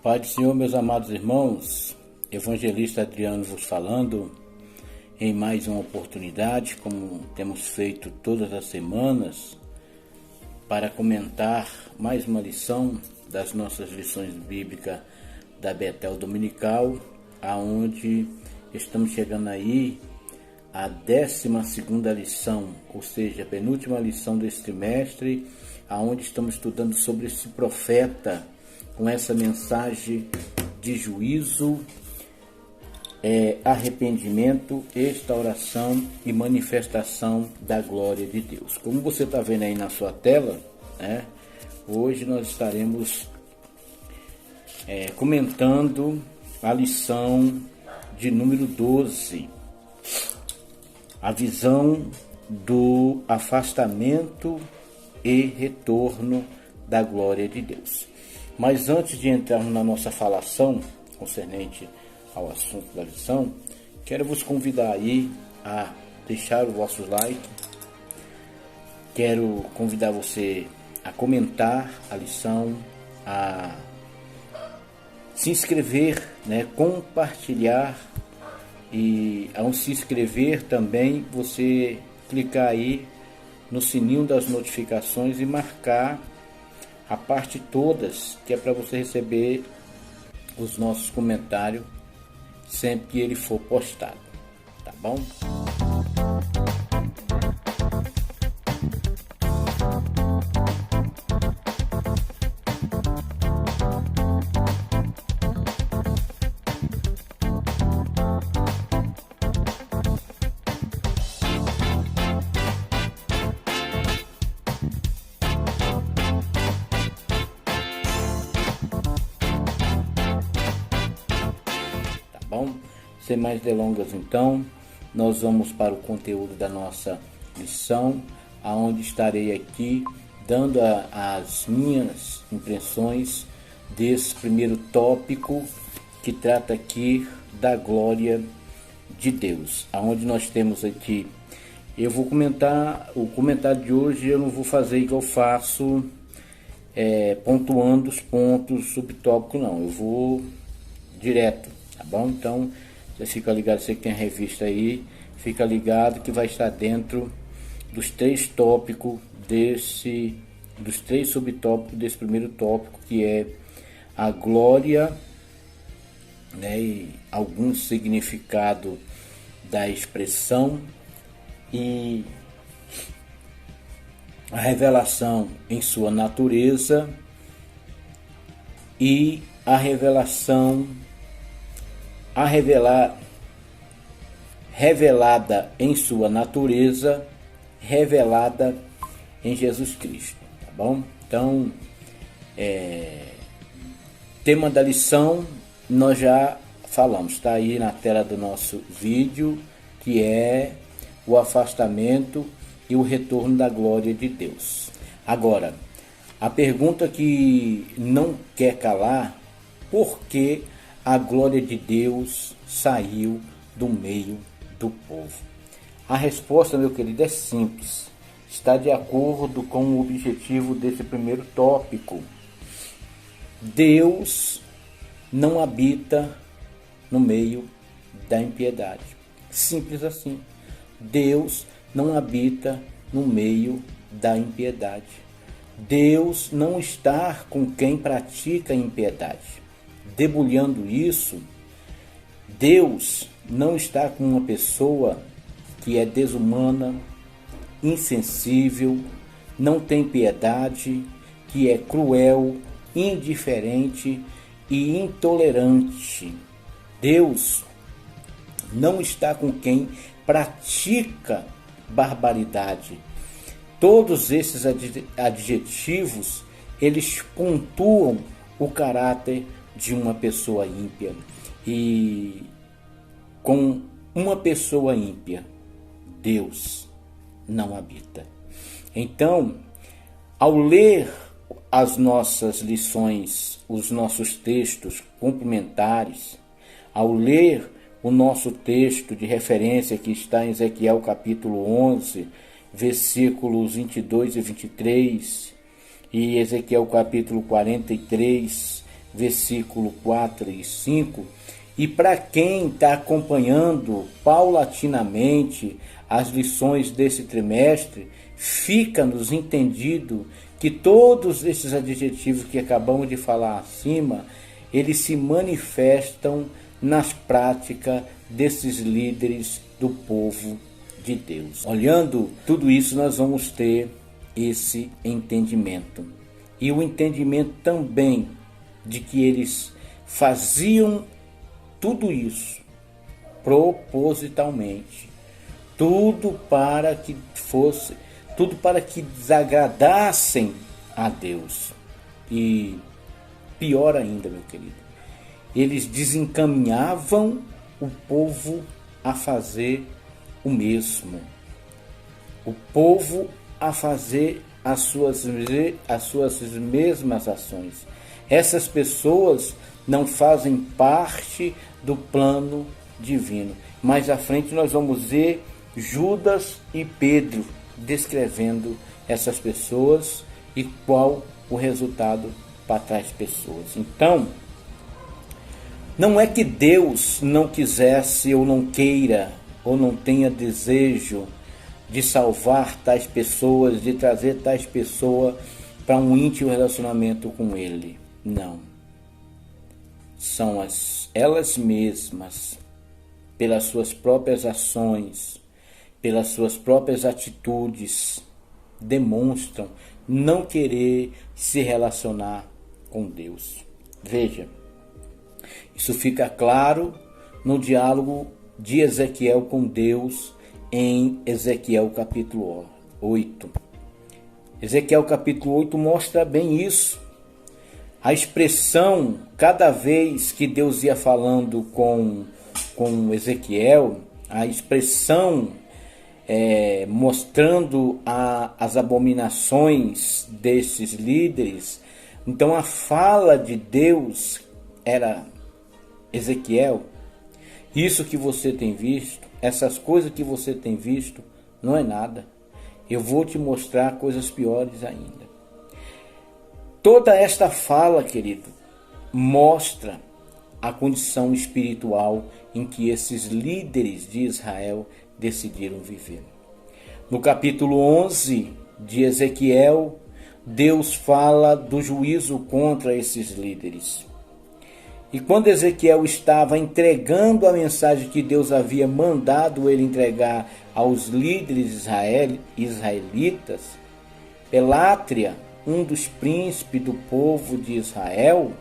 Pai do Senhor, meus amados irmãos, Evangelista Adriano vos falando em mais uma oportunidade, como temos feito todas as semanas, para comentar mais uma lição das nossas lições bíblicas da Betel Dominical, aonde estamos chegando aí à 12ª lição, ou seja, a penúltima lição desse trimestre, aonde estamos estudando sobre esse profeta, com essa mensagem de juízo, arrependimento, restauração e manifestação da glória de Deus. Como você está vendo aí na sua tela, hoje nós estaremos comentando a lição de número 12, a visão do afastamento e retorno da glória de Deus. Mas antes de entrarmos na nossa falação concernente ao assunto da lição, quero vos convidar aí a deixar o vosso like, quero convidar você a comentar a lição, a se inscrever, compartilhar, e ao se inscrever também você clicar aí no sininho das notificações e marcar a parte todas, que é para você receber os nossos comentários sempre que ele for postado, tá bom? Sem mais delongas, então, nós vamos para o conteúdo da nossa lição, aonde estarei aqui dando as minhas impressões desse primeiro tópico que trata aqui da glória de Deus, aonde nós temos aqui, eu vou comentar, o comentário de hoje eu não vou fazer igual eu faço, pontuando os pontos subtópicos não, eu vou direto, tá bom? Então, você fica ligado, você que tem a revista aí, fica ligado que vai estar dentro dos 3 tópicos dos 3 subtópicos desse primeiro tópico, que é a glória, e algum significado da expressão e a revelação em sua natureza e a revelação revelada em sua natureza, revelada em Jesus Cristo, tá bom? Então, tema da lição nós já falamos, tá aí na tela do nosso vídeo, que é o afastamento e o retorno da glória de Deus. Agora, a pergunta que não quer calar: por que a glória de Deus saiu do meio do povo? A resposta, meu querido, é simples. Está de acordo com o objetivo desse primeiro tópico. Deus não habita no meio da impiedade. Simples assim. Deus não habita no meio da impiedade. Deus não está com quem pratica impiedade. Debulhando isso, Deus não está com uma pessoa que é desumana, insensível, não tem piedade, que é cruel, indiferente e intolerante. Deus não está com quem pratica barbaridade. Todos esses adjetivos, eles pontuam o caráter de uma pessoa ímpia. E com uma pessoa ímpia, Deus não habita. Então, ao ler as nossas lições, os nossos textos complementares, ao ler o nosso texto de referência que está em Ezequiel capítulo 11, versículos 22 e 23, e Ezequiel capítulo 43, versículo 4 e 5. E para quem está acompanhando paulatinamente as lições desse trimestre, fica-nos entendido que todos esses adjetivos que acabamos de falar acima, eles se manifestam nas práticas desses líderes do povo de Deus. Olhando tudo isso, nós vamos ter esse entendimento. E o entendimento também de que eles faziam tudo isso propositalmente, tudo para que desagradassem a Deus. E pior ainda, meu querido, eles desencaminhavam o povo a fazer o mesmo. O povo a fazer as suas mesmas ações. Essas pessoas não fazem parte do plano divino. Mais à frente nós vamos ver Judas e Pedro descrevendo essas pessoas e qual o resultado para tais pessoas. Então, não é que Deus não quisesse ou não queira ou não tenha desejo de salvar tais pessoas, de trazer tais pessoas para um íntimo relacionamento com Ele. Não. São elas mesmas, pelas suas próprias ações, pelas suas próprias atitudes, demonstram não querer se relacionar com Deus. Veja, isso fica claro no diálogo de Ezequiel com Deus em Ezequiel capítulo 8. Ezequiel capítulo 8 mostra bem isso. A expressão, cada vez que Deus ia falando com Ezequiel, a expressão mostrando as abominações desses líderes. Então a fala de Deus era: Ezequiel, isso que você tem visto, essas coisas que você tem visto, não é nada. Eu vou te mostrar coisas piores ainda. Toda esta fala, querido, mostra a condição espiritual em que esses líderes de Israel decidiram viver. No capítulo 11 de Ezequiel, Deus fala do juízo contra esses líderes. E quando Ezequiel estava entregando a mensagem que Deus havia mandado ele entregar aos líderes israelitas, Pelátria, um dos príncipes do povo de Israel,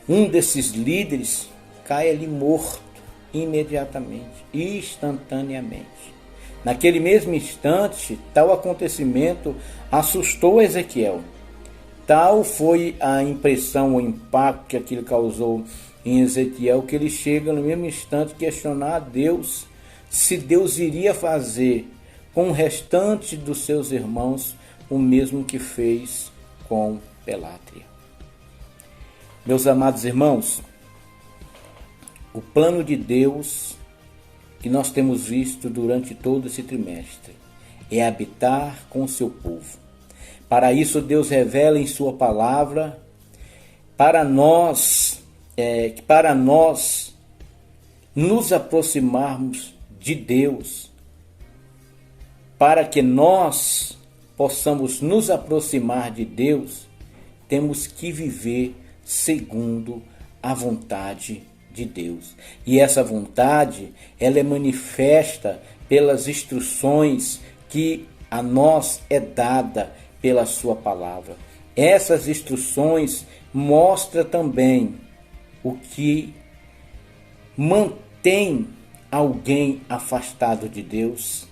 um desses líderes, cai ali morto imediatamente, instantaneamente. Naquele mesmo instante, tal acontecimento assustou Ezequiel. Tal foi a impressão, o impacto que aquilo causou em Ezequiel, que ele chega no mesmo instante questionar a Deus se Deus iria fazer com o restante dos seus irmãos o mesmo que fez com Pelátria. Meus amados irmãos, o plano de Deus que nós temos visto durante todo esse trimestre é habitar com o seu povo. Para isso Deus revela em sua palavra para nós nos aproximarmos de Deus, para que nós possamos nos aproximar de Deus, temos que viver segundo a vontade de Deus. E essa vontade, ela é manifesta pelas instruções que a nós é dada pela sua palavra. Essas instruções mostram também o que mantém alguém afastado de Deus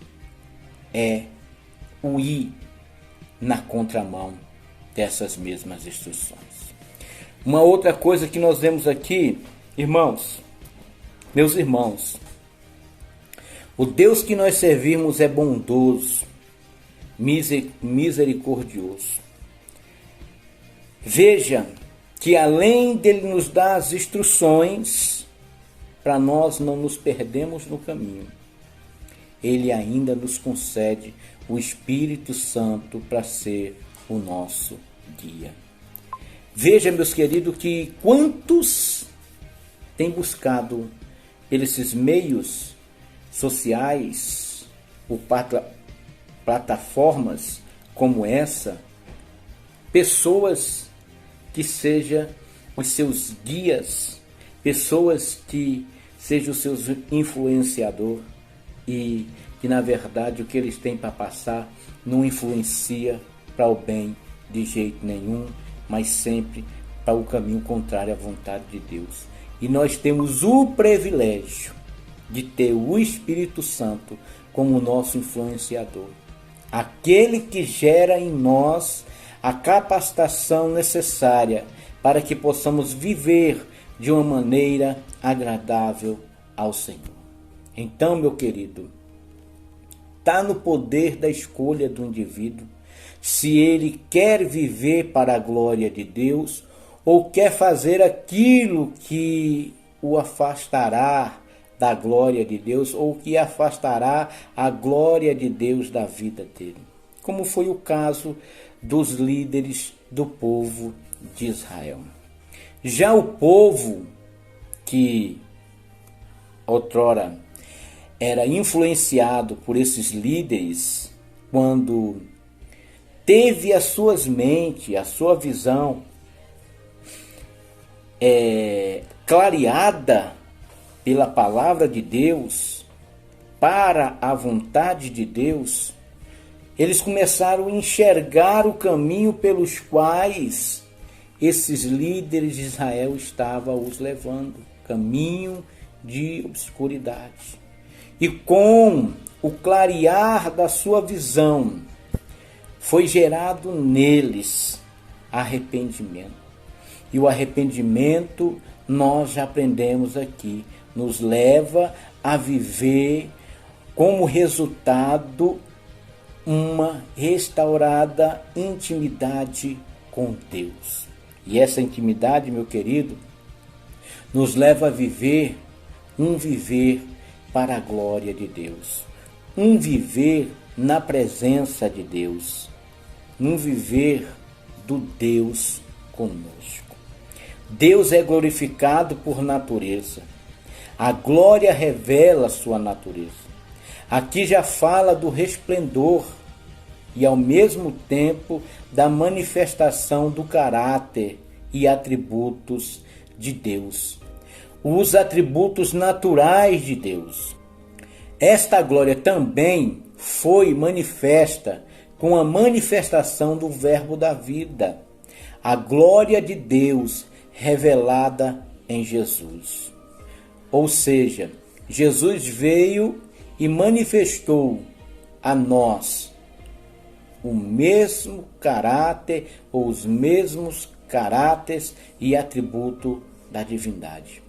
é o ir na contramão dessas mesmas instruções. Uma outra coisa que nós vemos aqui, irmãos, meus irmãos, o Deus que nós servimos é bondoso, misericordioso. Veja que além dele nos dar as instruções, para nós não nos perdermos no caminho, ele ainda nos concede o Espírito Santo para ser o nosso guia. Veja, meus queridos, que quantos têm buscado esses meios sociais, ou plataformas como essa, pessoas que sejam os seus guias, pessoas que sejam os seus influenciadores, e que na verdade o que eles têm para passar não influencia para o bem de jeito nenhum, mas sempre para o caminho contrário à vontade de Deus. E nós temos o privilégio de ter o Espírito Santo como nosso influenciador, aquele que gera em nós a capacitação necessária para que possamos viver de uma maneira agradável ao Senhor. Então, meu querido, está no poder da escolha do indivíduo se ele quer viver para a glória de Deus ou quer fazer aquilo que o afastará da glória de Deus ou que afastará a glória de Deus da vida dele, como foi o caso dos líderes do povo de Israel. Já o povo que outrora era influenciado por esses líderes, quando teve as suas mentes, a sua visão clareada pela palavra de Deus, para a vontade de Deus, eles começaram a enxergar o caminho pelos quais esses líderes de Israel estavam os levando, caminho de obscuridade. E com o clarear da sua visão, foi gerado neles arrependimento. E o arrependimento, nós já aprendemos aqui, nos leva a viver como resultado uma restaurada intimidade com Deus. E essa intimidade, meu querido, nos leva a viver um viver para a glória de Deus, um viver na presença de Deus, um viver do Deus conosco. Deus é glorificado por natureza. A glória revela a sua natureza. Aqui já fala do resplendor e ao mesmo tempo da manifestação do caráter e atributos de Deus. Os atributos naturais de Deus. Esta glória também foi manifesta com a manifestação do Verbo da vida. A glória de Deus revelada em Jesus. Ou seja, Jesus veio e manifestou a nós o mesmo caráter ou os mesmos caráteres e atributos da divindade.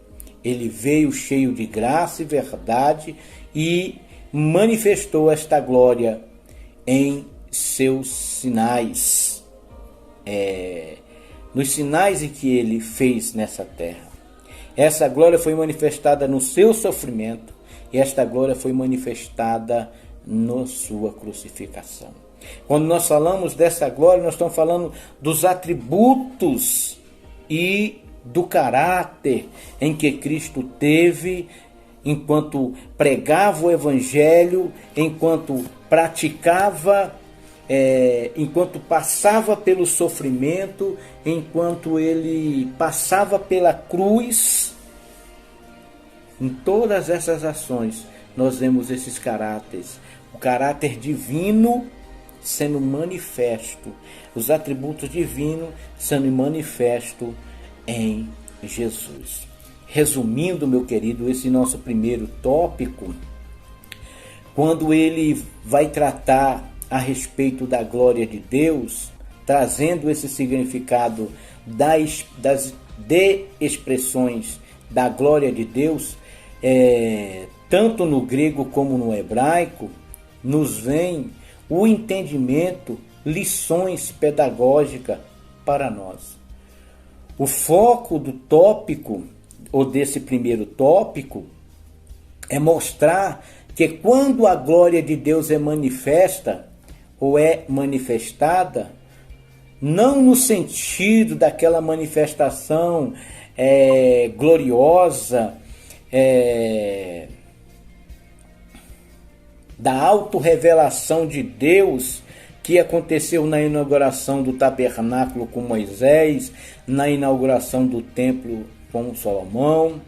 Ele veio cheio de graça e verdade e manifestou esta glória em seus sinais, nos sinais em que ele fez nessa terra. Essa glória foi manifestada no seu sofrimento e esta glória foi manifestada na sua crucificação. Quando nós falamos dessa glória, nós estamos falando dos atributos e do caráter em que Cristo teve enquanto pregava o Evangelho, enquanto praticava, enquanto passava pelo sofrimento, enquanto ele passava pela cruz. Em todas essas ações nós vemos esses caráteres, o caráter divino sendo manifesto, os atributos divinos sendo manifesto em Jesus. Resumindo, meu querido, esse nosso primeiro tópico, quando ele vai tratar a respeito da glória de Deus, trazendo esse significado das expressões da glória de Deus, tanto no grego como no hebraico, nos vem o entendimento, lições pedagógicas para nós. O foco do tópico, ou desse primeiro tópico, é mostrar que quando a glória de Deus é manifesta, ou é manifestada, não no sentido daquela manifestação gloriosa, da autorrevelação de Deus que aconteceu na inauguração do tabernáculo com Moisés, na inauguração do templo com Salomão,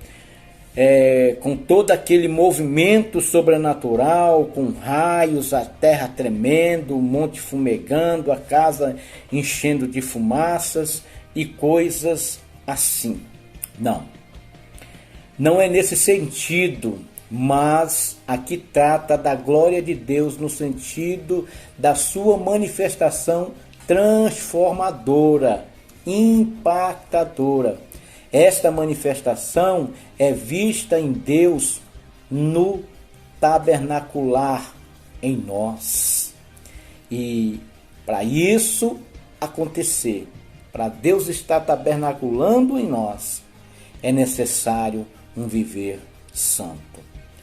com todo aquele movimento sobrenatural, com raios, a terra tremendo, o monte fumegando, a casa enchendo de fumaças e coisas assim. Não é nesse sentido, mas aqui trata da glória de Deus no sentido da sua manifestação transformadora, impactadora. Esta manifestação é vista em Deus no tabernacular em nós. E para isso acontecer, para Deus estar tabernaculando em nós, é necessário um viver santo.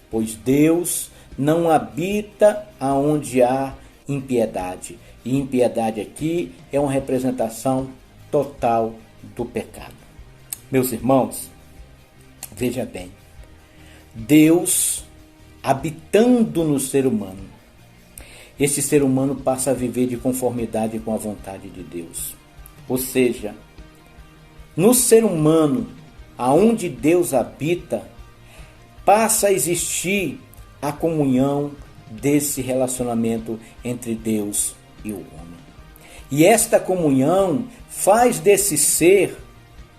Pois Deus não habita aonde há impiedade. E impiedade aqui é uma representação total do pecado. Meus irmãos, veja bem, Deus habitando no ser humano, esse ser humano passa a viver de conformidade com a vontade de Deus. Ou seja, no ser humano, aonde Deus habita, passa a existir a comunhão desse relacionamento entre Deus e o homem. E esta comunhão faz desse ser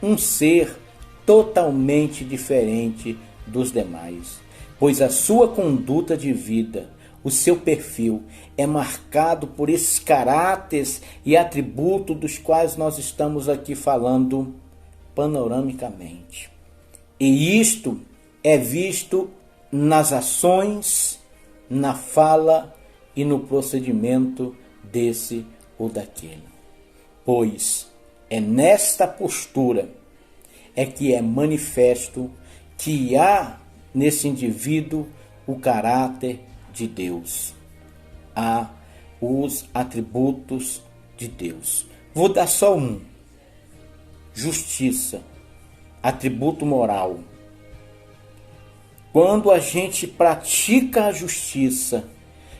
um ser totalmente diferente dos demais, pois a sua conduta de vida, o seu perfil é marcado por esses caráteres e atributos dos quais nós estamos aqui falando panoramicamente. E isto é visto nas ações, na fala e no procedimento desse ou daquele. Pois é nesta postura que é manifesto que há nesse indivíduo o caráter de Deus. Há os atributos de Deus. Vou dar só um. Justiça, atributo moral. Quando a gente pratica a justiça,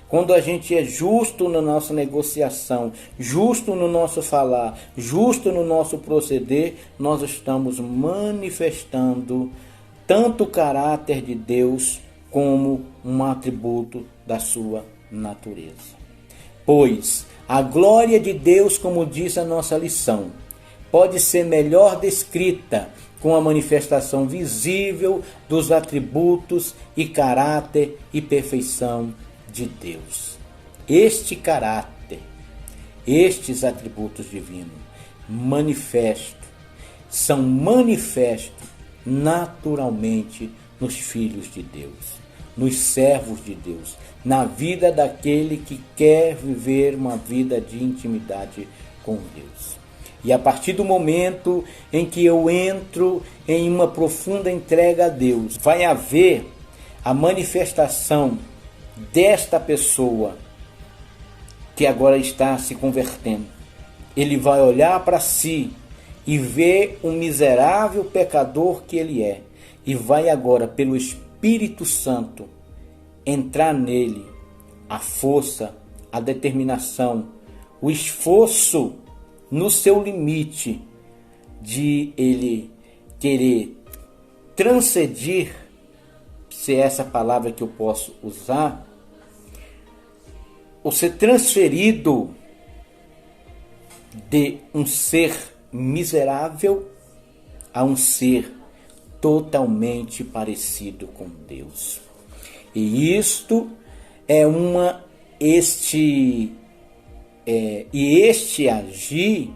quando a gente é justo na nossa negociação, justo no nosso falar, justo no nosso proceder, nós estamos manifestando tanto o caráter de Deus como um atributo da sua natureza. Pois a glória de Deus, como diz a nossa lição, pode ser melhor descrita com a manifestação visível dos atributos e caráter e perfeição de Deus. Este caráter, estes atributos divinos, são manifestos naturalmente nos filhos de Deus, nos servos de Deus, na vida daquele que quer viver uma vida de intimidade com Deus. E a partir do momento em que eu entro em uma profunda entrega a Deus, vai haver a manifestação desta pessoa que agora está se convertendo. Ele vai olhar para si e ver o miserável pecador que ele é. E vai agora, pelo Espírito Santo, entrar nele a força, a determinação, o esforço no seu limite de ele querer transcender, se é essa palavra que eu posso usar, ou ser transferido de um ser miserável a um ser totalmente parecido com Deus. E isto é este agir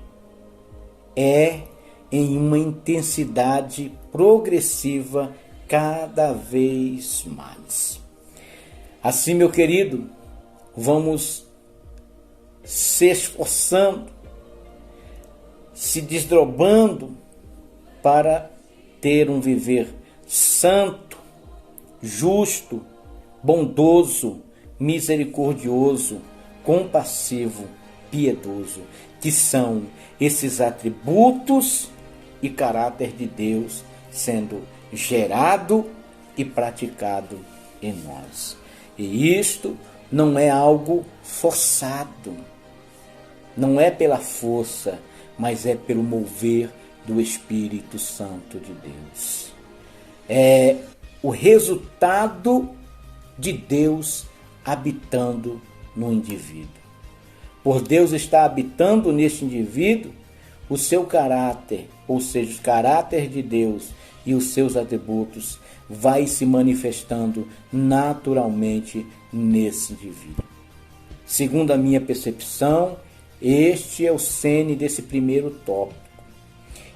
é em uma intensidade progressiva cada vez mais. Assim, meu querido, vamos se esforçando, se desdobrando para ter um viver santo, justo, bondoso, misericordioso, compassivo, piedoso, que são esses atributos e caráter de Deus sendo gerado e praticado em nós. E isto não é algo forçado, não é pela força, mas é pelo mover do Espírito Santo de Deus. É o resultado de Deus habitando no indivíduo. Por Deus estar habitando neste indivíduo, o seu caráter, ou seja, o caráter de Deus e os seus atributos, vai se manifestando naturalmente nesse indivíduo. Segundo a minha percepção, este é o cerne desse primeiro tópico.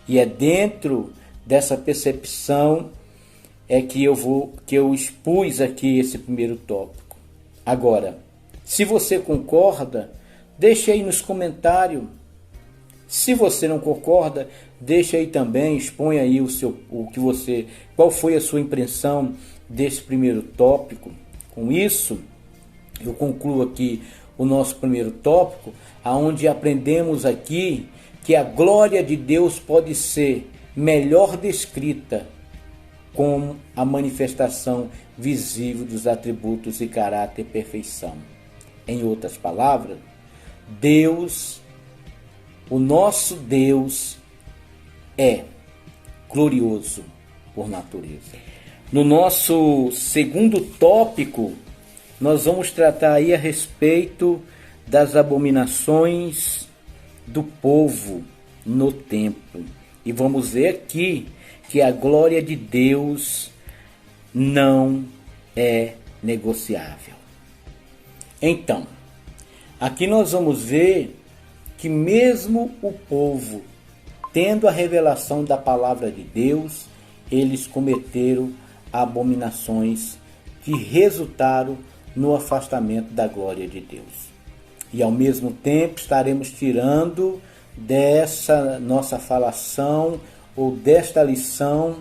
E é dentro dessa percepção que eu expus aqui esse primeiro tópico. Agora, se você concorda, deixe aí nos comentários. Se você não concorda, deixe aí também, expõe aí qual foi a sua impressão desse primeiro tópico. Com isso, eu concluo aqui o nosso primeiro tópico, aonde aprendemos aqui que a glória de Deus pode ser melhor descrita como a manifestação visível dos atributos e caráter e perfeição. Em outras palavras, Deus, o nosso Deus, é glorioso por natureza. No nosso segundo tópico, nós vamos tratar aí a respeito das abominações do povo no templo. E vamos ver aqui que a glória de Deus não é negociável. Então, aqui nós vamos ver que mesmo o povo, tendo a revelação da palavra de Deus, eles cometeram abominações que resultaram no afastamento da glória de Deus. E ao mesmo tempo estaremos tirando dessa nossa falação ou desta lição,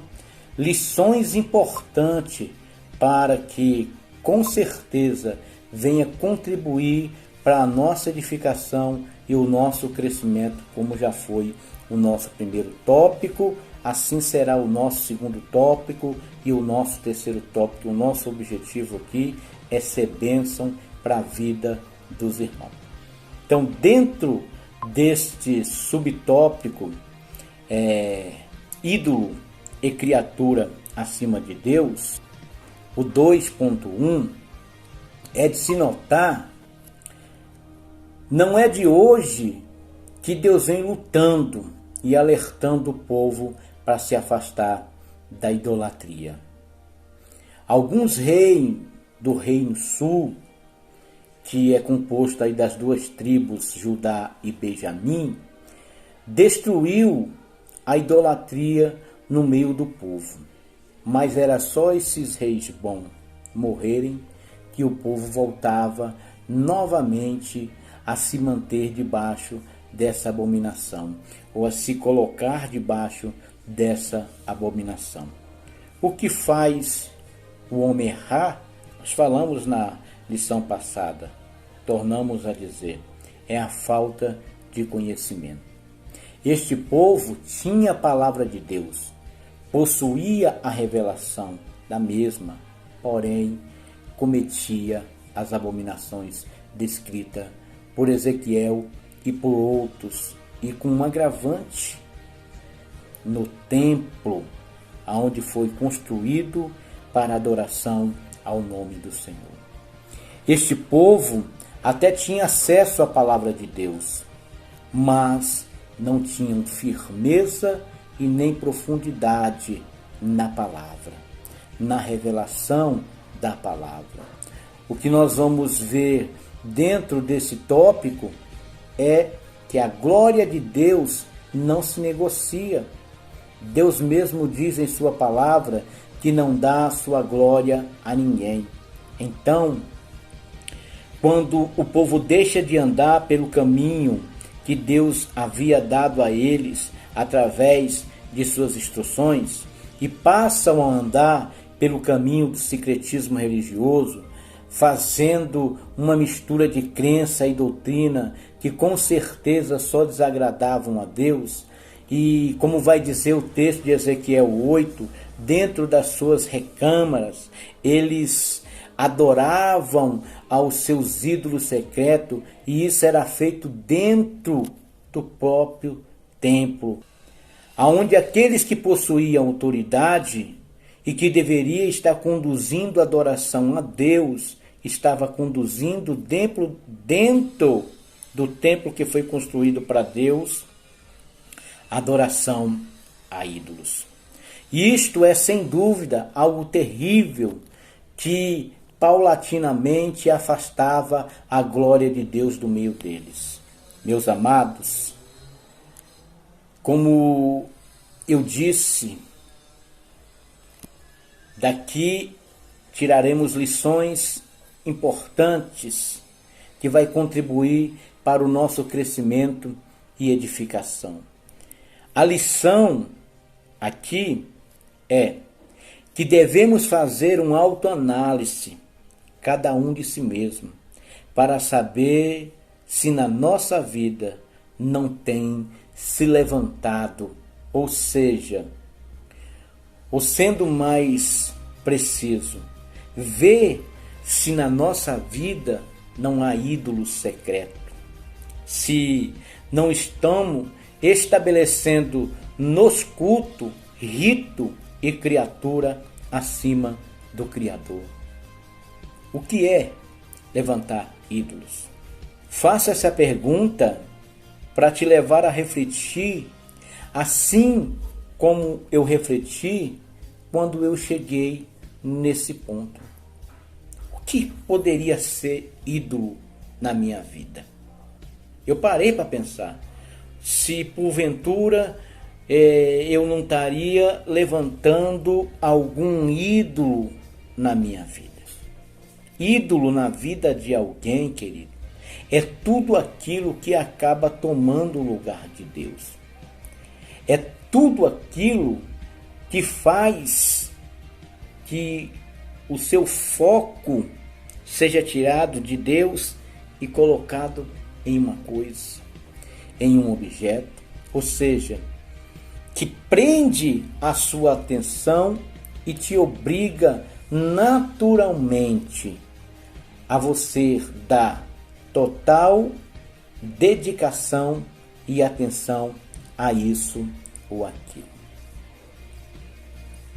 lições importantes para que, com certeza, venha contribuir para a nossa edificação e o nosso crescimento, como já foi o nosso primeiro tópico, assim será o nosso segundo tópico e o nosso terceiro tópico. O nosso objetivo aqui é ser bênção para a vida dos irmãos. Então, dentro deste subtópico, ídolo e criatura acima de Deus, o 2.1 é de se notar, não é de hoje que Deus vem lutando e alertando o povo para se afastar da idolatria. Alguns reis do Reino Sul, que é composto aí das duas tribos, Judá e Benjamim, destruiu a idolatria no meio do povo. Mas era só esses reis bons morrerem que o povo voltava novamente a se manter debaixo dessa abominação, ou a se colocar debaixo dessa abominação. O que faz o homem errar? Nós falamos na lição passada, tornamos a dizer, é a falta de conhecimento. Este povo tinha a palavra de Deus, possuía a revelação da mesma, porém cometia as abominações descritas por Ezequiel e por outros, e com um agravante no templo, onde foi construído para adoração ao nome do Senhor. Este povo até tinha acesso à palavra de Deus, mas não tinham firmeza e nem profundidade na palavra, na revelação da palavra. O que nós vamos ver dentro desse tópico é que a glória de Deus não se negocia. Deus mesmo diz em sua palavra que não dá a sua glória a ninguém. Então, quando o povo deixa de andar pelo caminho que Deus havia dado a eles através de suas instruções e passam a andar pelo caminho do secretismo religioso, fazendo uma mistura de crença e doutrina que com certeza só desagradavam a Deus. E como vai dizer o texto de Ezequiel 8, dentro das suas recâmaras, eles adoravam aos seus ídolos secretos, e isso era feito dentro do próprio templo, aonde aqueles que possuíam autoridade e que deveria estar conduzindo a adoração a Deus, estava conduzindo dentro do templo que foi construído para Deus, adoração a ídolos. Isto é, sem dúvida, algo terrível que paulatinamente afastava a glória de Deus do meio deles. Meus amados, como eu disse, daqui tiraremos lições importantes que vai contribuir para o nosso crescimento e edificação. A lição aqui é que devemos fazer uma autoanálise, cada um de si mesmo, para saber se na nossa vida não tem se levantado, ou seja, ou sendo mais preciso, ver se na nossa vida não há ídolo secreto, se não estamos estabelecendo nos cultos rito e criatura acima do Criador. O que é levantar ídolos? Faça essa pergunta para te levar a refletir, assim como eu refleti quando eu cheguei nesse ponto. O que poderia ser ídolo na minha vida? Eu parei para pensar se porventura eu não estaria levantando algum ídolo na minha vida. Ídolo na vida de alguém, querido, é tudo aquilo que acaba tomando o lugar de Deus. É tudo aquilo que faz que o seu foco seja tirado de Deus e colocado em uma coisa, em um objeto, ou seja, que prende a sua atenção e te obriga naturalmente a você dar total dedicação e atenção a isso ou aquilo.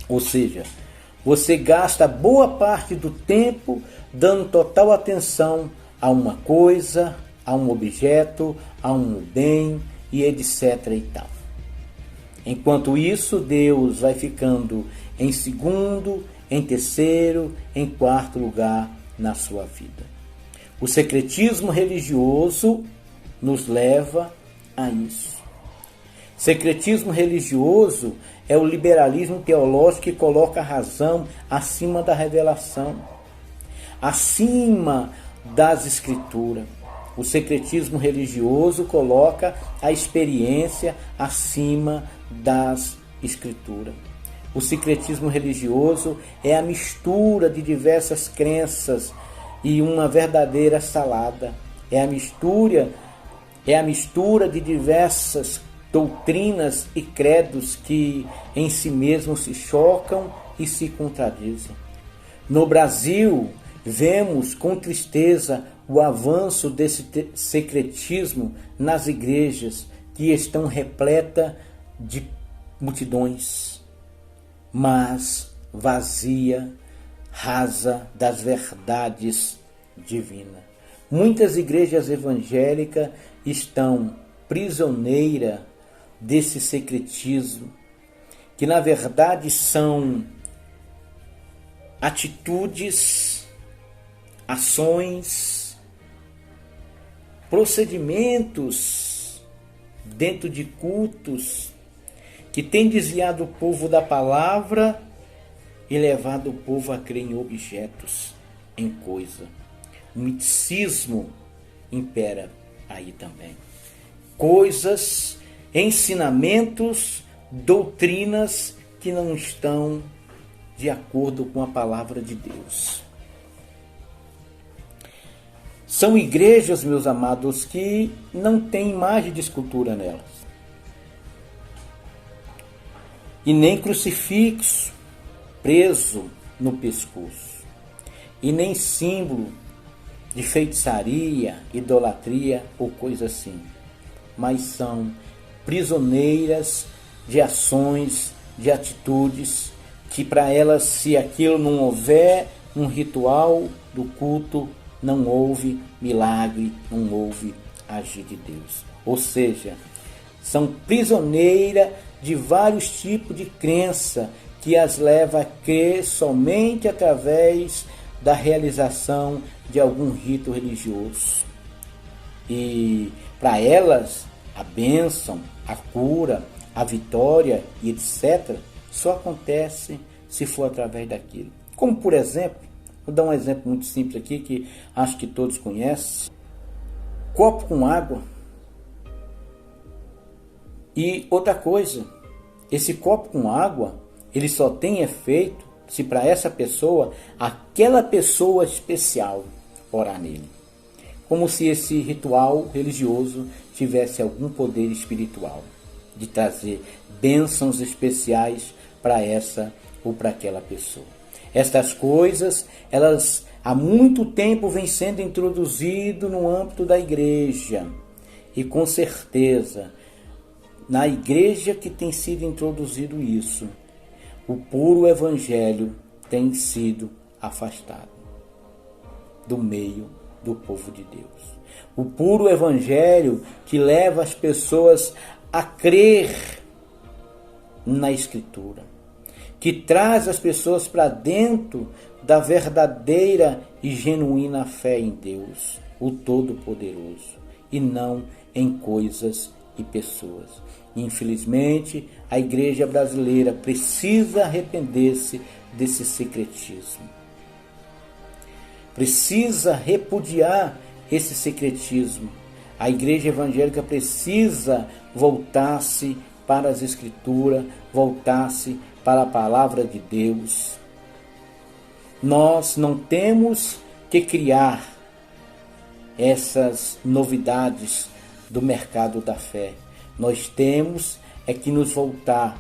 Ou seja, você gasta boa parte do tempo dando total atenção a uma coisa, a um objeto, a um bem e etc. e tal. Enquanto isso, Deus vai ficando em segundo, em terceiro, em quarto lugar na sua vida. O secretismo religioso nos leva a isso. Secretismo religioso é o liberalismo teológico que coloca a razão acima da revelação, acima das escrituras. O secretismo religioso coloca a experiência acima das escrituras. O secretismo religioso é a mistura de diversas crenças e uma verdadeira salada. É a mistura de diversas doutrinas e credos que em si mesmos se chocam e se contradizem. No Brasil, vemos com tristeza o avanço desse secretismo nas igrejas, que estão repletas de multidões, mas vazia, rasa das verdades divinas. Muitas igrejas evangélicas estão prisioneiras desse secretismo, que na verdade são atitudes, ações, procedimentos dentro de cultos que têm desviado o povo da palavra e levado o povo a crer em objetos, em coisa. O miticismo impera aí também. Coisas, ensinamentos, doutrinas que não estão de acordo com a palavra de Deus. São igrejas, meus amados, que não têm imagem de escultura nelas. E nem crucifixo preso no pescoço. E nem símbolo de feitiçaria, idolatria ou coisa assim. Mas são prisioneiras de ações, de atitudes, que para elas, se aquilo não houver um ritual do culto, não houve milagre, não houve agir de Deus. Ou seja, são prisioneiras de vários tipos de crença que as leva a crer somente através da realização de algum rito religioso. E para elas, a bênção, a cura, a vitória e etc. só acontece se for através daquilo. Como por exemplo, vou dar um exemplo muito simples aqui que acho que todos conhecem. Copo com água. E outra coisa, esse copo com água, ele só tem efeito se para essa pessoa, aquela pessoa especial, orar nele. Como se esse ritual religioso tivesse algum poder espiritual de trazer bênçãos especiais para essa ou para aquela pessoa. Estas coisas, elas há muito tempo vêm sendo introduzidas no âmbito da igreja. E com certeza, na igreja que tem sido introduzido isso, o puro evangelho tem sido afastado do meio do povo de Deus. O puro evangelho que leva as pessoas a crer na Escritura, que traz as pessoas para dentro da verdadeira e genuína fé em Deus, o Todo-Poderoso, e não em coisas e pessoas. Infelizmente, a igreja brasileira precisa arrepender-se desse secretismo. Precisa repudiar esse secretismo. A igreja evangélica precisa voltar-se para as Escrituras, voltar-se para a palavra de Deus. Nós não temos que criar essas novidades do mercado da fé. Nós temos é que nos voltar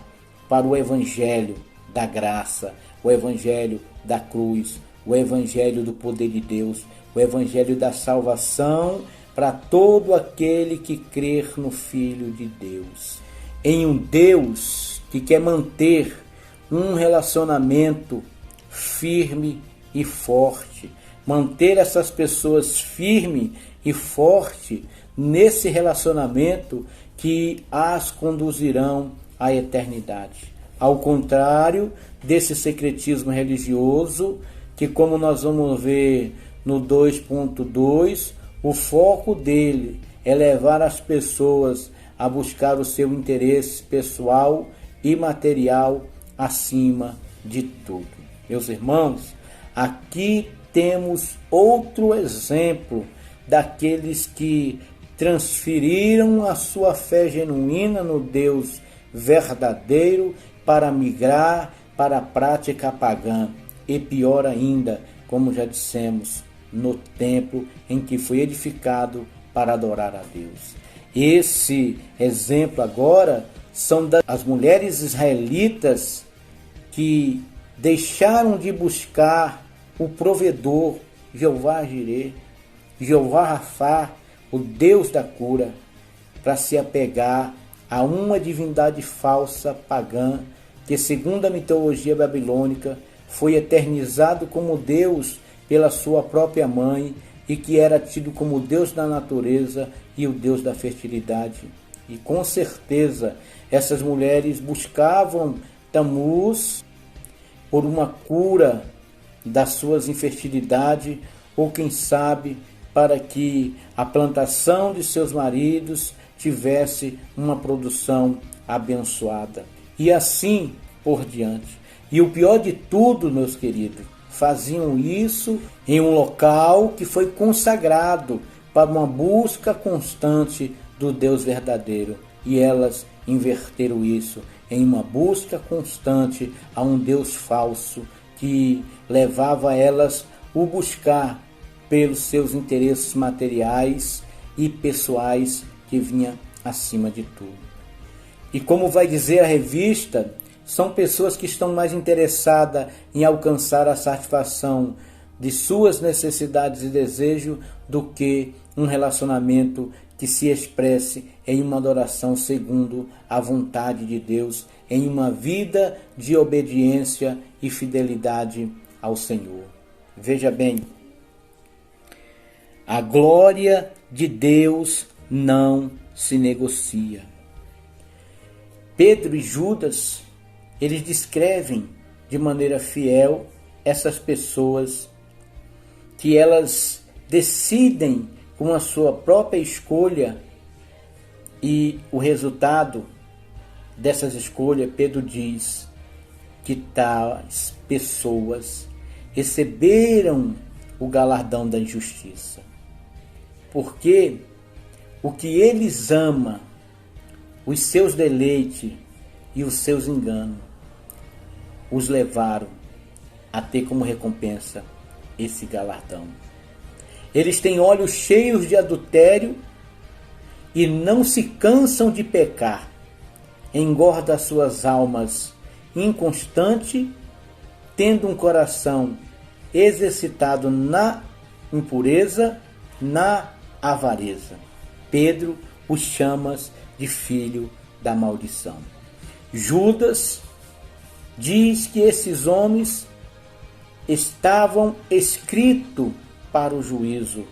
para o evangelho da graça, o evangelho da cruz, o evangelho do poder de Deus, o evangelho da salvação para todo aquele que crer no Filho de Deus. Em um Deus que quer manter um relacionamento firme e forte, manter essas pessoas firme e forte nesse relacionamento que as conduzirão à eternidade. Ao contrário desse secretismo religioso, que como nós vamos ver no 2.2, o foco dele é levar as pessoas a buscar o seu interesse pessoal e material acima de tudo. Meus irmãos, aqui temos outro exemplo daqueles que transferiram a sua fé genuína no Deus verdadeiro para migrar para a prática pagã. E pior ainda, como já dissemos, no templo em que foi edificado para adorar a Deus. Esse exemplo agora são das mulheres israelitas que deixaram de buscar o provedor, Jeová Jireh, Jeová Rafá, o Deus da cura, para se apegar a uma divindade falsa pagã que, segundo a mitologia babilônica, foi eternizado como Deus pela sua própria mãe e que era tido como Deus da natureza e o Deus da fertilidade. E com certeza essas mulheres buscavam Tammuz por uma cura das suas infertilidades, ou quem sabe para que a plantação de seus maridos tivesse uma produção abençoada. E assim por diante. E o pior de tudo, meus queridos, faziam isso em um local que foi consagrado para uma busca constante do Deus verdadeiro. E elas inverteram isso em uma busca constante a um Deus falso que levava elas o buscar pelos seus interesses materiais e pessoais que vinha acima de tudo. E como vai dizer a revista, são pessoas que estão mais interessadas em alcançar a satisfação de suas necessidades e desejos do que um relacionamento que se expresse em uma adoração segundo a vontade de Deus, em uma vida de obediência e fidelidade ao Senhor. Veja bem, a glória de Deus não se negocia. Pedro e Judas, eles descrevem de maneira fiel essas pessoas que elas decidem com a sua própria escolha, e o resultado dessas escolhas, Pedro diz que tais pessoas receberam o galardão da injustiça, porque o que eles amam, os seus deleites e os seus enganos, os levaram a ter como recompensa esse galardão. Eles têm olhos cheios de adultério e não se cansam de pecar. Engorda suas almas inconstante, tendo um coração exercitado na impureza, na avareza. Pedro os chama de filho da maldição. Judas diz que esses homens estavam escritos para o juízo,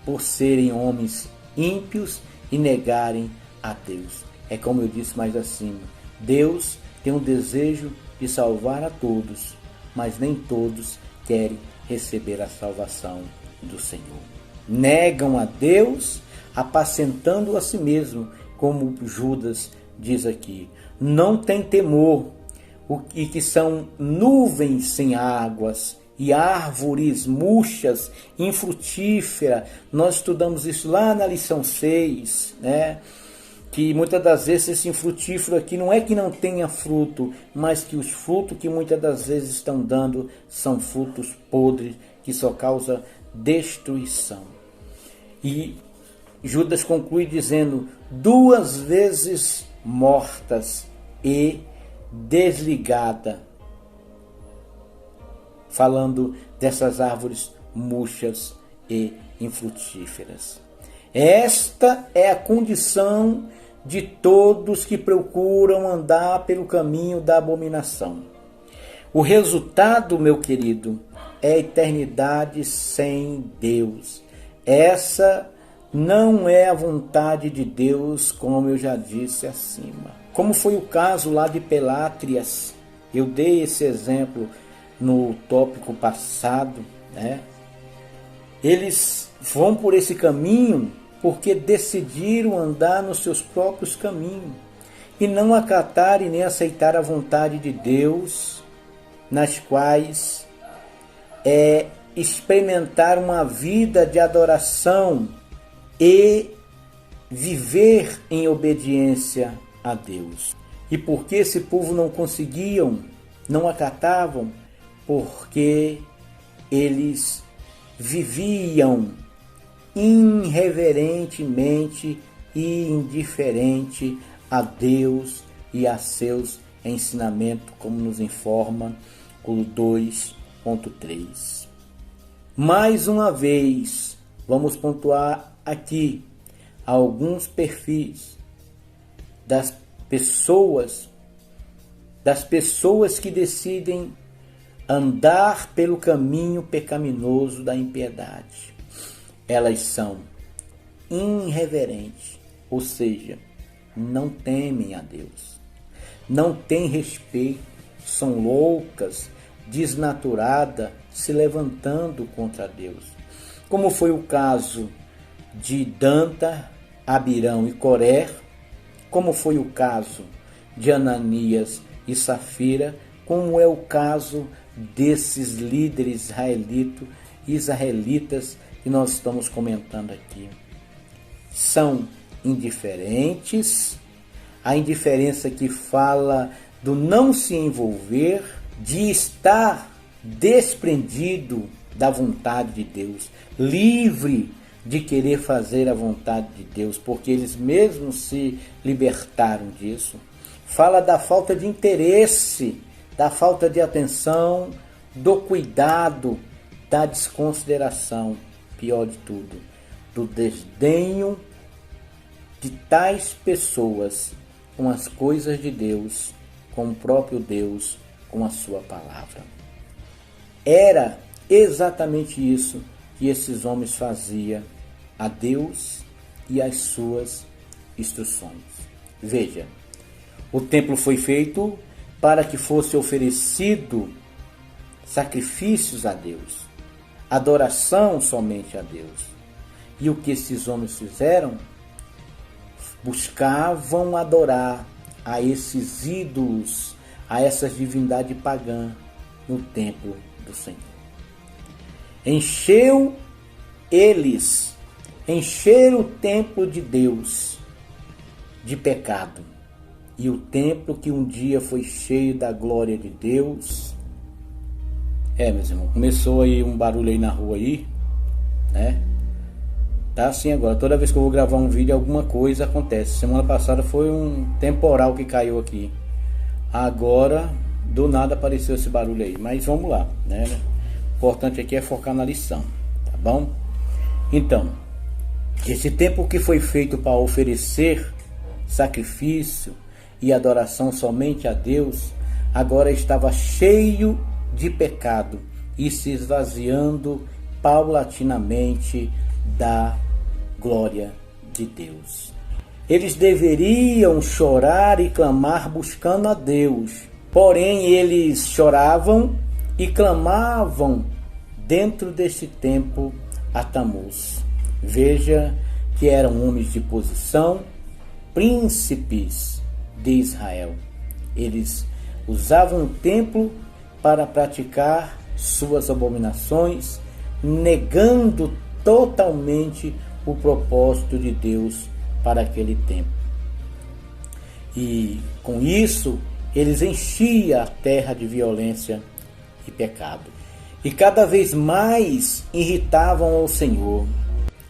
por serem homens ímpios e negarem a Deus. É como eu disse mais acima, Deus tem um desejo de salvar a todos, mas nem todos querem receber a salvação do Senhor. Negam a Deus, apacentando a si mesmo, como Judas diz aqui. Não tem temor, e que são nuvens sem águas, e árvores murchas, infrutíferas. Nós estudamos isso lá na lição 6, né? Que muitas das vezes esse infrutífero aqui não é que não tenha fruto, mas que os frutos que muitas das vezes estão dando são frutos podres, que só causam destruição. E Judas conclui dizendo, 2 vezes mortas e desligada, falando dessas árvores murchas e infrutíferas. Esta é a condição de todos que procuram andar pelo caminho da abominação. O resultado, meu querido, é a eternidade sem Deus. Essa não é a vontade de Deus, como eu já disse acima. Como foi o caso lá de Pelátrias, eu dei esse exemplo no tópico passado, né? Eles vão por esse caminho porque decidiram andar nos seus próprios caminhos e não acatar e nem aceitar a vontade de Deus, nas quais experimentar uma vida de adoração e viver em obediência a Deus. E por que esse povo não conseguiam, não acatavam? Porque eles viviam irreverentemente e indiferente a Deus e a seus ensinamentos, como nos informa o 2.3. Mais uma vez, vamos pontuar aqui alguns perfis das pessoas que decidem andar pelo caminho pecaminoso da impiedade. Elas são irreverentes, ou seja, não temem a Deus, não têm respeito, são loucas, desnaturadas, se levantando contra Deus. Como foi o caso de Danta, Abirão e Coré, como foi o caso de Ananias e Safira, como é o caso desses líderes israelitas que nós estamos comentando aqui. São indiferentes, a indiferença que fala do não se envolver, de estar desprendido da vontade de Deus, livre de querer fazer a vontade de Deus, porque eles mesmos se libertaram disso. Fala da falta de interesse, da falta de atenção, do cuidado, da desconsideração, pior de tudo, do desdenho de tais pessoas com as coisas de Deus, com o próprio Deus, com a sua palavra. Era exatamente isso que esses homens faziam a Deus e às suas instruções. Veja, o templo foi feito para que fosse oferecido sacrifícios a Deus, adoração somente a Deus. E o que esses homens fizeram? Buscavam adorar a esses ídolos, a essas divindades pagãs no templo do Senhor. Encheram o templo de Deus de pecado. E o templo que um dia foi cheio da glória de Deus. Meus irmãos, começou aí um barulho aí na rua aí, né? Tá assim agora, toda vez que eu vou gravar um vídeo, alguma coisa acontece. Semana passada foi um temporal que caiu aqui. Agora, do nada apareceu esse barulho aí. Mas vamos lá, né? O importante aqui é focar na lição, tá bom? Então, esse templo que foi feito para oferecer sacrifício e adoração somente a Deus, agora estava cheio de pecado e se esvaziando paulatinamente da glória de Deus. Eles deveriam chorar e clamar buscando a Deus, porém eles choravam e clamavam dentro desse templo a Tamuz. Veja que eram homens de posição, príncipes de Israel. Eles usavam o templo para praticar suas abominações, negando totalmente o propósito de Deus para aquele tempo. E com isso, eles enchiam a terra de violência e pecado. E cada vez mais irritavam ao Senhor.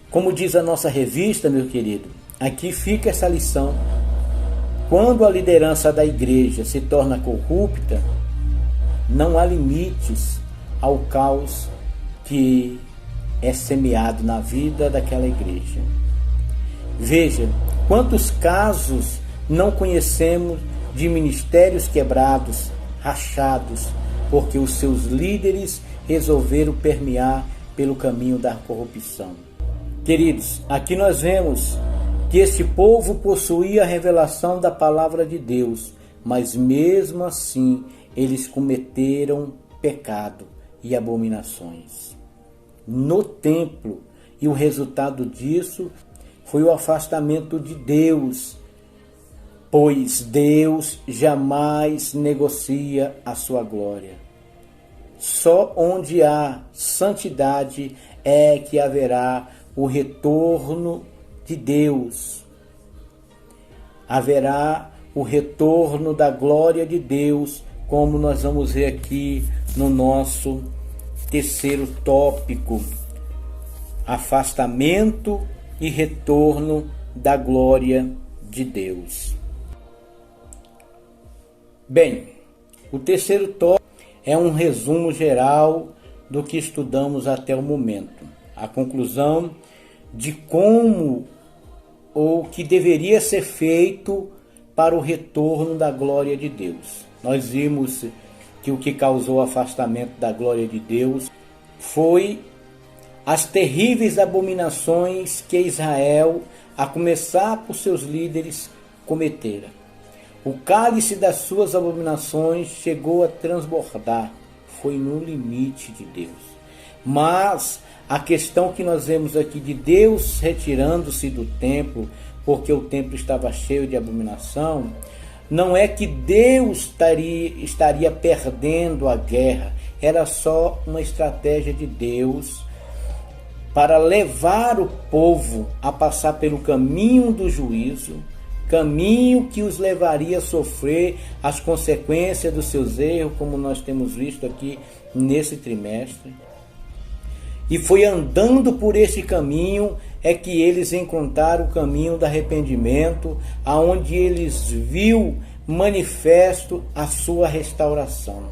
Como diz a nossa revista, meu querido, aqui fica essa lição. Quando a liderança da igreja se torna corrupta, não há limites ao caos que é semeado na vida daquela igreja. Veja, quantos casos não conhecemos de ministérios quebrados, rachados, porque os seus líderes resolveram permear pelo caminho da corrupção. Queridos, aqui nós vemos que este povo possuía a revelação da palavra de Deus, mas mesmo assim eles cometeram pecado e abominações no templo, e o resultado disso foi o afastamento de Deus, pois Deus jamais negocia a sua glória. Só onde há santidade é que haverá o retorno de Deus. Haverá o retorno da glória de Deus, como nós vamos ver aqui no nosso terceiro tópico: afastamento e retorno da glória de Deus. Bem, o terceiro tópico é um resumo geral do que estudamos até o momento. A conclusão de como ou que deveria ser feito para o retorno da glória de Deus. Nós vimos que o que causou o afastamento da glória de Deus foi as terríveis abominações que Israel, a começar por seus líderes, cometera. O cálice das suas abominações chegou a transbordar, foi no limite de Deus. Mas a questão que nós vemos aqui de Deus retirando-se do templo, porque o templo estava cheio de abominação, não é que Deus estaria perdendo a guerra, era só uma estratégia de Deus para levar o povo a passar pelo caminho do juízo, caminho que os levaria a sofrer as consequências dos seus erros, como nós temos visto aqui nesse trimestre. E foi andando por esse caminho é que eles encontraram o caminho do arrependimento, aonde eles viu manifesto a sua restauração.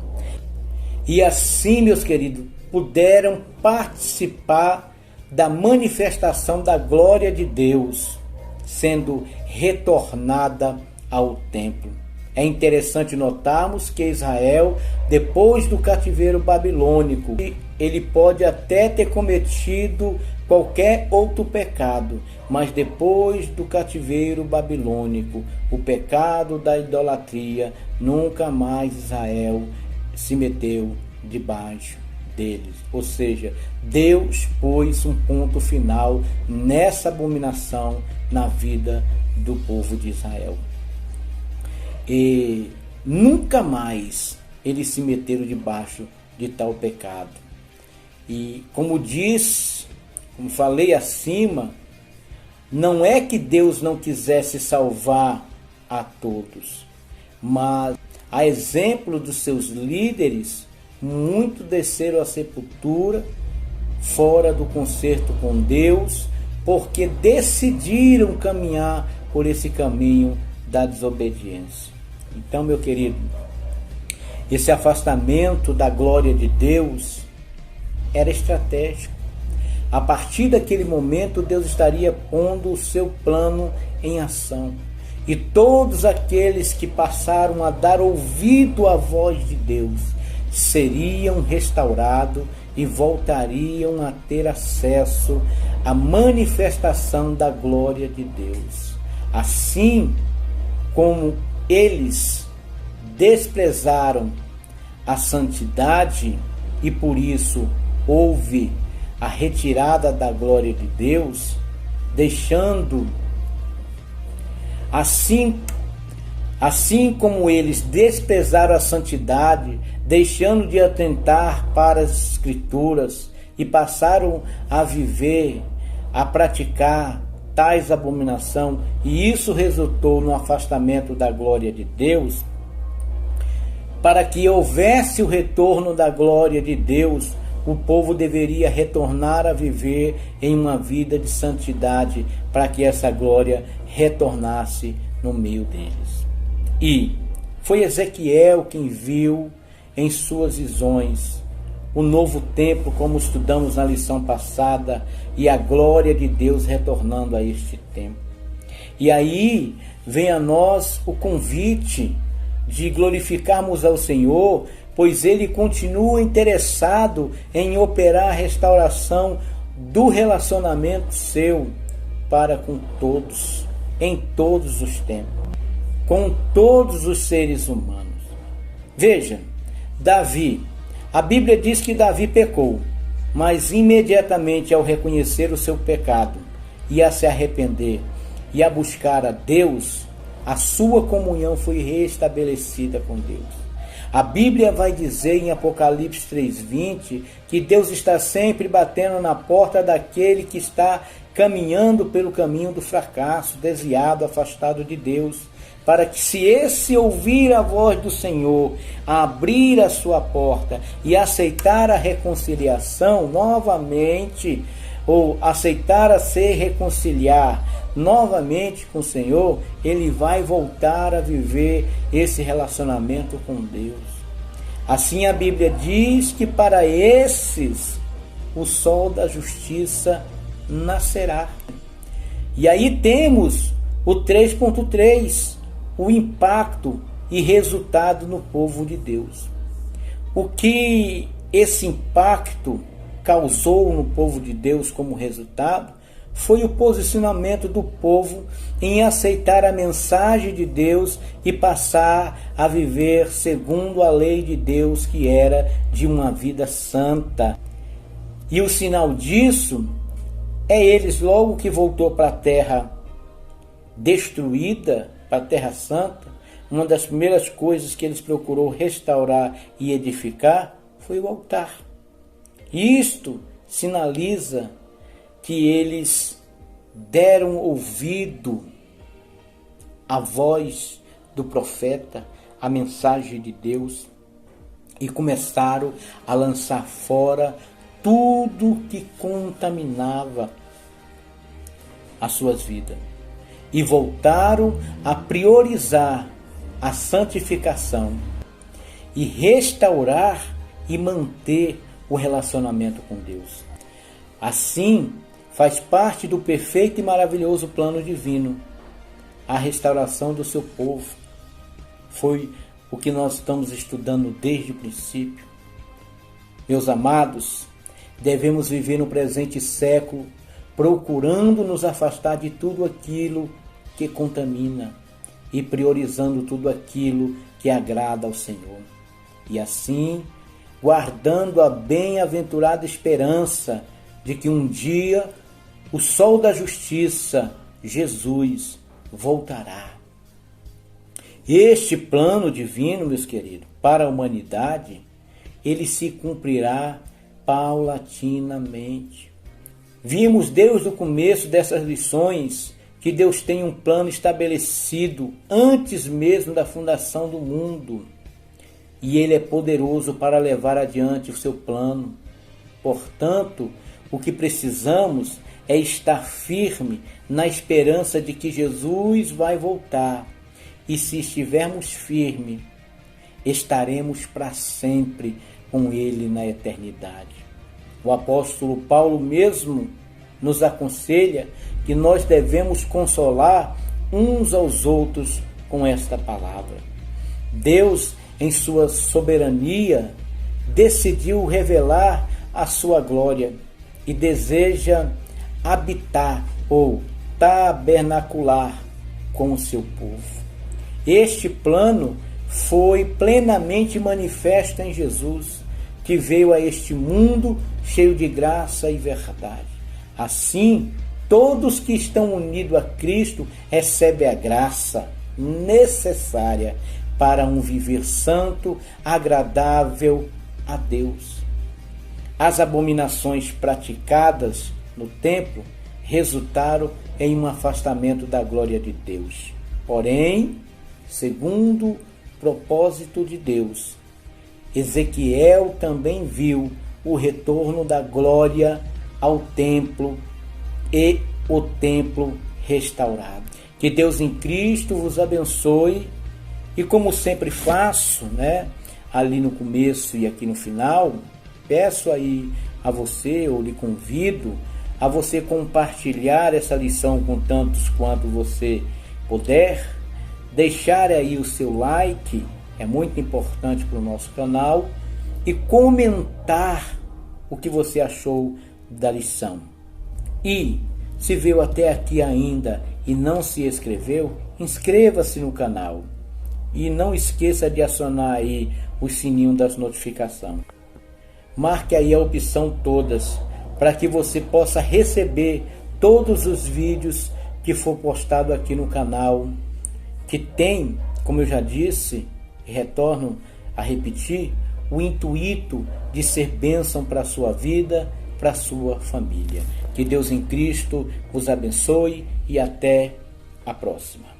E assim, meus queridos, puderam participar da manifestação da glória de Deus, sendo retornada ao templo. É interessante notarmos que Israel, depois do cativeiro babilônico, ele pode até ter cometido qualquer outro pecado, mas depois do cativeiro babilônico, o pecado da idolatria, nunca mais Israel se meteu debaixo deles. Ou seja, Deus pôs um ponto final nessa abominação na vida do povo de Israel. E nunca mais eles se meteram debaixo de tal pecado. E como falei acima, não é que Deus não quisesse salvar a todos, mas a exemplo dos seus líderes, muitos desceram à sepultura, fora do concerto com Deus, porque decidiram caminhar por esse caminho da desobediência. Então, meu querido, esse afastamento da glória de Deus era estratégico. A partir daquele momento, Deus estaria pondo o seu plano em ação. E todos aqueles que passaram a dar ouvido à voz de Deus seriam restaurados e voltariam a ter acesso à manifestação da glória de Deus. Assim como eles desprezaram a santidade e por isso houve a retirada da glória de Deus, deixando assim como eles desprezaram a santidade, deixando de atentar para as Escrituras e passaram a viver, a praticar tais abominação, e isso resultou no afastamento da glória de Deus. Para que houvesse o retorno da glória de Deus, o povo deveria retornar a viver em uma vida de santidade, para que essa glória retornasse no meio deles. E foi Ezequiel quem viu em suas visões o novo templo, como estudamos na lição passada, e a glória de Deus retornando a este templo. E aí vem a nós o convite de glorificarmos ao Senhor, pois Ele continua interessado em operar a restauração do relacionamento seu para com todos, em todos os tempos, com todos os seres humanos. Veja, Davi, a Bíblia diz que Davi pecou, mas imediatamente ao reconhecer o seu pecado e a se arrepender e a buscar a Deus, a sua comunhão foi restabelecida com Deus. A Bíblia vai dizer em Apocalipse 3:20 que Deus está sempre batendo na porta daquele que está caminhando pelo caminho do fracasso, desviado, afastado de Deus, para que, se esse ouvir a voz do Senhor, abrir a sua porta e aceitar a reconciliação novamente, ou aceitar a se reconciliar novamente com o Senhor, ele vai voltar a viver esse relacionamento com Deus. Assim a Bíblia diz que para esses o sol da justiça nascerá. E aí temos o 3.3, o impacto e resultado no povo de Deus. O que esse impacto causou no povo de Deus como resultado foi o posicionamento do povo em aceitar a mensagem de Deus e passar a viver segundo a lei de Deus, que era de uma vida santa. E o sinal disso é eles, logo que voltou para a terra destruída, para a terra santa, uma das primeiras coisas que eles procurou restaurar e edificar foi o altar. Isto sinaliza que eles deram ouvido à voz do profeta, à mensagem de Deus, e começaram a lançar fora tudo que contaminava as suas vidas e voltaram a priorizar a santificação e restaurar e manter o relacionamento com Deus. Assim, faz parte do perfeito e maravilhoso plano divino a restauração do seu povo. Foi o que nós estamos estudando desde o princípio. Meus amados, devemos viver no presente século procurando nos afastar de tudo aquilo que contamina e priorizando tudo aquilo que agrada ao Senhor. E assim, guardando a bem-aventurada esperança de que um dia o sol da justiça, Jesus, voltará. Este plano divino, meus queridos, para a humanidade, ele se cumprirá paulatinamente. Vimos desde o começo dessas lições que Deus tem um plano estabelecido antes mesmo da fundação do mundo. E Ele é poderoso para levar adiante o seu plano. Portanto, o que precisamos é estar firme na esperança de que Jesus vai voltar. E se estivermos firmes, estaremos para sempre com Ele na eternidade. O apóstolo Paulo mesmo nos aconselha que nós devemos consolar uns aos outros com esta palavra. Deus, em sua soberania, decidiu revelar a sua glória e deseja habitar ou tabernacular com o seu povo. Este plano foi plenamente manifesto em Jesus, que veio a este mundo cheio de graça e verdade. Assim, todos que estão unidos a Cristo recebem a graça necessária para um viver santo, agradável a Deus. As abominações praticadas no templo resultaram em um afastamento da glória de Deus. Porém, segundo o propósito de Deus, Ezequiel também viu o retorno da glória ao templo e o templo restaurado. Que Deus em Cristo vos abençoe. E como sempre faço, ali no começo e aqui no final, peço aí a você, ou lhe convido a você compartilhar essa lição com tantos quanto você puder, deixar aí o seu like, é muito importante para o nosso canal, e comentar o que você achou da lição. E se veio até aqui ainda e não se inscreveu, inscreva-se no canal. E não esqueça de acionar aí o sininho das notificações. Marque aí a opção todas, para que você possa receber todos os vídeos que for postado aqui no canal, que tem, como eu já disse, e retorno a repetir, o intuito de ser bênção para a sua vida, para a sua família. Que Deus em Cristo vos abençoe e até a próxima.